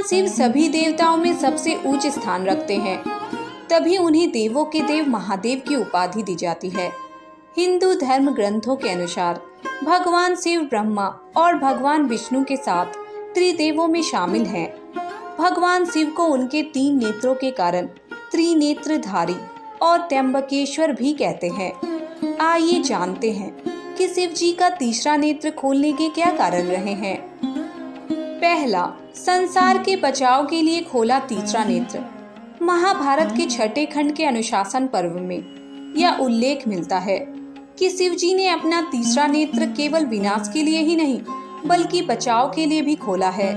शिव सभी देवताओं में सबसे उच्च स्थान रखते हैं, तभी उन्हें देवों के देव महादेव की उपाधि दी जाती है। हिंदू धर्म ग्रंथों के अनुसार भगवान शिव ब्रह्मा और भगवान विष्णु के साथ त्रिदेवों में शामिल हैं। भगवान शिव को उनके 3 नेत्रों के कारण त्रिनेत्रधारी और त्र्यंबकेश्वर भी कहते हैं। आइए जानते हैं कि शिव जी का तीसरा नेत्र खोलने के क्या कारण रहे हैं। पहला, संसार के बचाव के लिए खोला तीसरा नेत्र। महाभारत के 6ठे खंड के अनुशासन पर्व में यह उल्लेख मिलता है कि शिव जी ने अपना तीसरा नेत्र केवल विनाश के लिए ही नहीं बल्कि बचाव के लिए भी खोला है।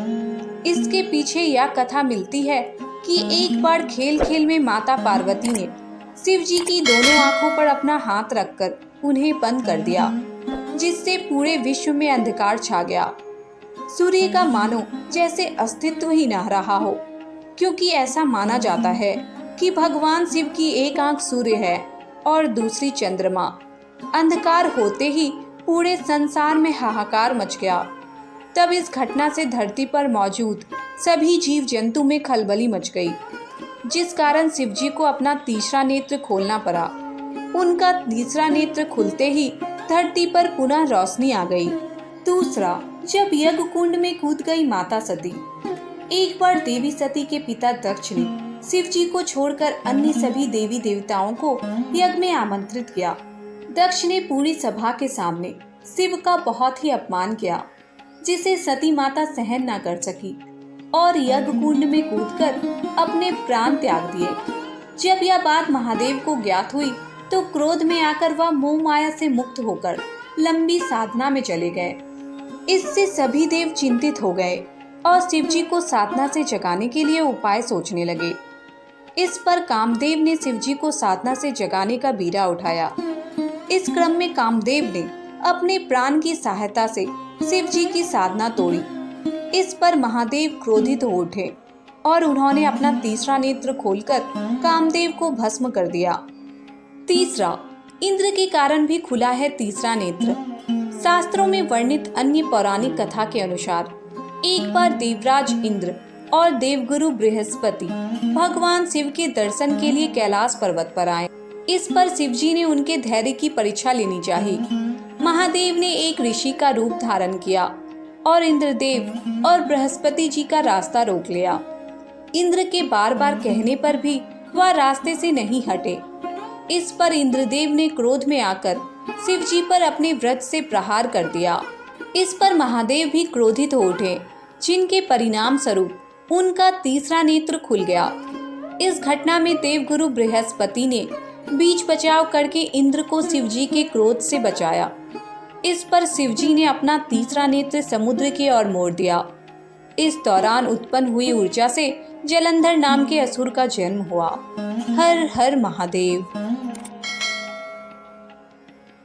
इसके पीछे यह कथा मिलती है कि एक बार खेल खेल में माता पार्वती ने शिव जी की दोनों आंखों पर अपना हाथ रखकर उन्हें बंद कर दिया, जिससे पूरे विश्व में अंधकार छा गया। सूर्य का मानो जैसे अस्तित्व ही न रहा हो, क्योंकि ऐसा माना जाता है कि भगवान शिव की एक आंख सूर्य है और दूसरी चंद्रमा। अंधकार होते ही पूरे संसार में हाहाकार मच गया। तब इस घटना से धरती पर मौजूद सभी जीव जंतु में खलबली मच गई, जिस कारण शिव जी को अपना तीसरा नेत्र खोलना पड़ा। उनका तीसरा नेत्र खुलते ही धरती पर पुनः रोशनी आ गई। दूसरा, जब यज्ञ कुंड में कूद गई माता सती। एक बार देवी सती के पिता दक्ष ने शिव जी को छोड़कर अन्य सभी देवी देवताओं को यज्ञ में आमंत्रित किया। दक्ष ने पूरी सभा के सामने शिव का बहुत ही अपमान किया, जिसे सती माता सहन न कर सकी और यज्ञ कुंड में कूदकर अपने प्राण त्याग दिए। जब यह बात महादेव को ज्ञात हुई तो क्रोध में आकर वह मोह माया से मुक्त होकर लंबी साधना में चले गए। इससे सभी देव चिंतित हो गए और शिव जी को साधना से जगाने के लिए उपाय सोचने लगे। इस पर कामदेव ने शिव जी को साधना से जगाने का बीड़ा उठाया। इस क्रम में कामदेव ने अपने प्राण की सहायता से शिव जी की साधना तोड़ी। इस पर महादेव क्रोधित हो उठे और उन्होंने अपना तीसरा नेत्र खोलकर कामदेव को भस्म कर दिया। तीसरा, इंद्र के कारण भी खुला है तीसरा नेत्र। शास्त्रों में वर्णित अन्य पौराणिक कथा के अनुसार एक बार देवराज इंद्र और देवगुरु बृहस्पति भगवान शिव के दर्शन के लिए कैलाश पर्वत पर आए। इस पर शिव जी ने उनके धैर्य की परीक्षा लेनी चाहिए। महादेव ने एक ऋषि का रूप धारण किया और इंद्रदेव और बृहस्पति जी का रास्ता रोक लिया। इंद्र के बार बार कहने पर भी वह रास्ते से नहीं हटे। इस पर इंद्रदेव ने क्रोध में आकर शिव जी पर अपने वज्र से प्रहार कर दिया। इस पर महादेव भी क्रोधित हो उठे, जिनके परिणाम स्वरूप उनका तीसरा नेत्र खुल गया। इस घटना में देवगुरु बृहस्पति ने बीच बचाव करके इंद्र को शिव जी के क्रोध से बचाया। इस पर शिव जी ने अपना तीसरा नेत्र समुद्र की ओर मोड़ दिया। इस दौरान उत्पन्न हुई ऊर्जा से जलंधर नाम के असुर का जन्म हुआ। हर हर महादेव।